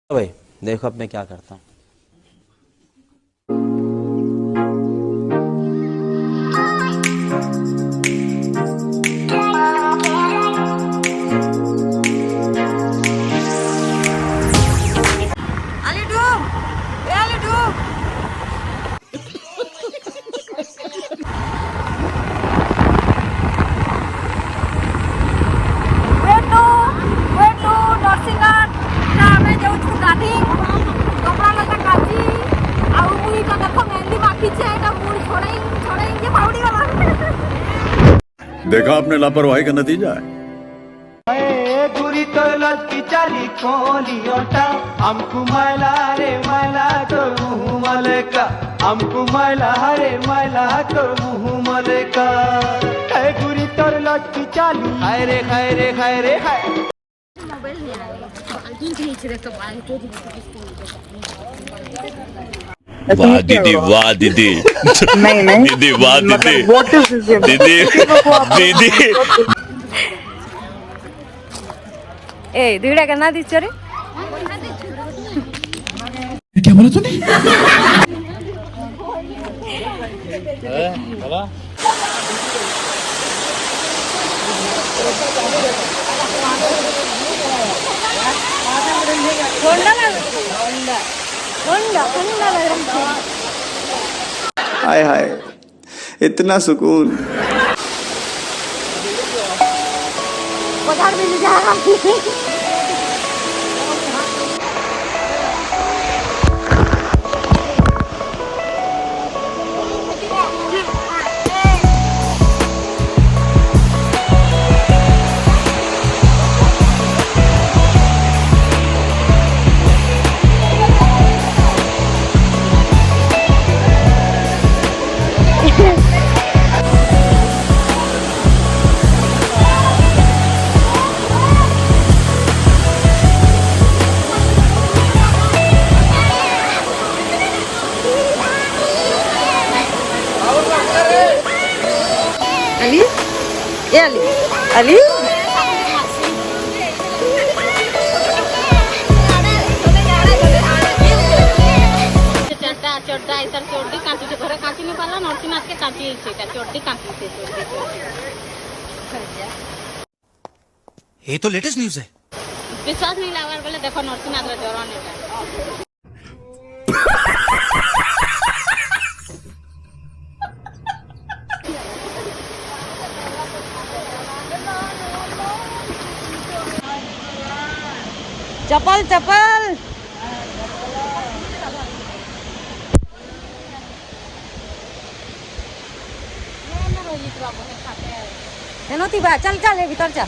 भाई देखो अब मैं क्या करता हूँ। नरसिंहनाथ ଆମେ ଯାଉଛୁ ଗାଧି କପଡ଼ା ଲତା କାଚି ଆଉ ମୁଇ ତ ଦେଖ ମେହେंदी ମାଖିଛେ ଏଟା ମୁଇ ଛଡେଇ ଛଡେଇ के फाउडी गला। देखा आपने लापरवाही का नतीजा है। गुरी तो लटकी चाली कोलियोटा हमको मैला रे मैला तो मुँह मलेका हमको मैला रे मैला तो मुँह मलेका है गुरी तो लटकी चाली हाय रे हाय रे हाय रे हाय। वाह दीदी वाह दीदी नहीं नहीं दीदी वाह दीदी दीदी दीदी ए दुईटा केना दिछ रे क्या बोला तूने? हाय हाय इतना सुकून। Ali? Ya Ali? Ali? चड्डा ऐसा चोटी कांची से घरे कांची नहीं पाला नरसिंहनाथ के कांची से चोटी कांची से ये तो लेटेस्ट न्यूज़ है। विश्वास नहीं लावार बोले देखो नरसिंहनाथ रे जरा नहीं चप्पल चप्पल हेनोती बा चल चल ए भीतर चल।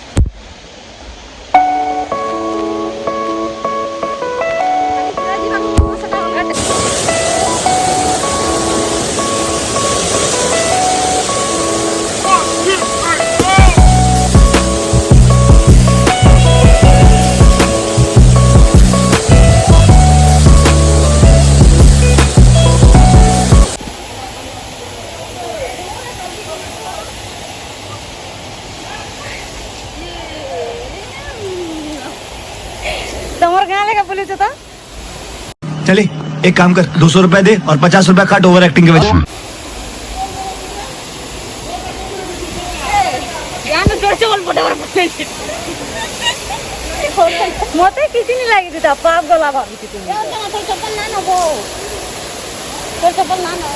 तमर गाँव लेगा पुलिस तो चले एक काम कर 200 रुपए दे और 50 रुपए काट ओवर एक्टिंग के वजह। मते किसी नहीं लगी था पाप गला भाभी थी तुम चप्पल ना नो तो चप्पल ना नो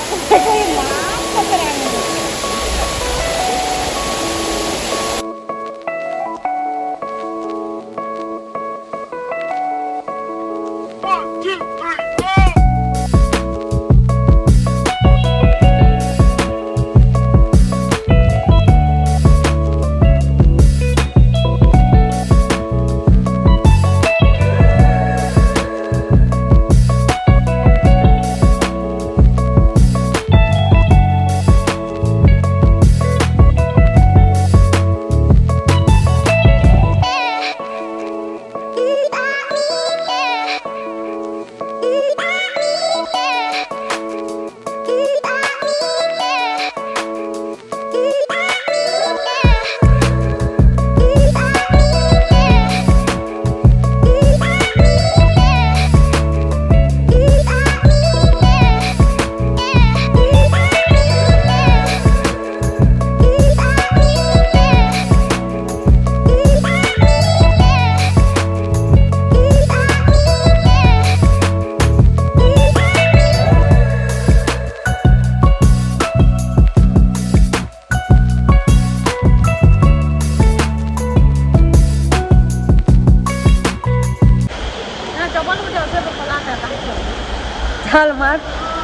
ढाल मार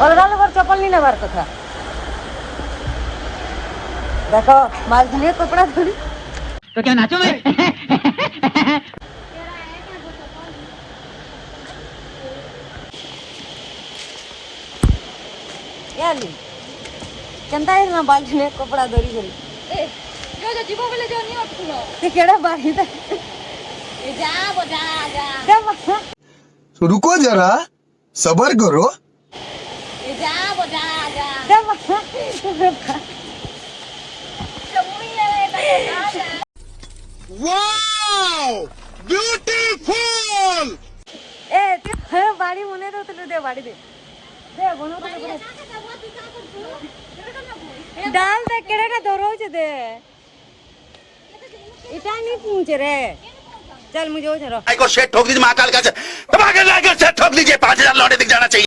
अलगा लोगर चप्पल नहीं नबार कथा देखो माल धनिया कपड़ा धोली तो क्या नाचो मैं याली केनता है ना बाल धनिया कपड़ा धोरी धोरी ए जो जो जीवो बोले जो नहीं उठुनो ते केड़ा बाही ता ए जा वो जा दे बा रुको जरा सबर करो ए जा वो जा दे बा चमुई है वाओ ब्यूटीफुल ए ते बाड़ी मने तो दे बाड़ी दे बनो तो डाल दे केड़ा दौरो छ दे इटा नहीं पूछ रे चल मुझे वो चलो को शेट ठोक दीजिए महाकाल का दबा के लाकर शेट ठोक लीजिए 5000 लौटे दिख जाना चाहिए।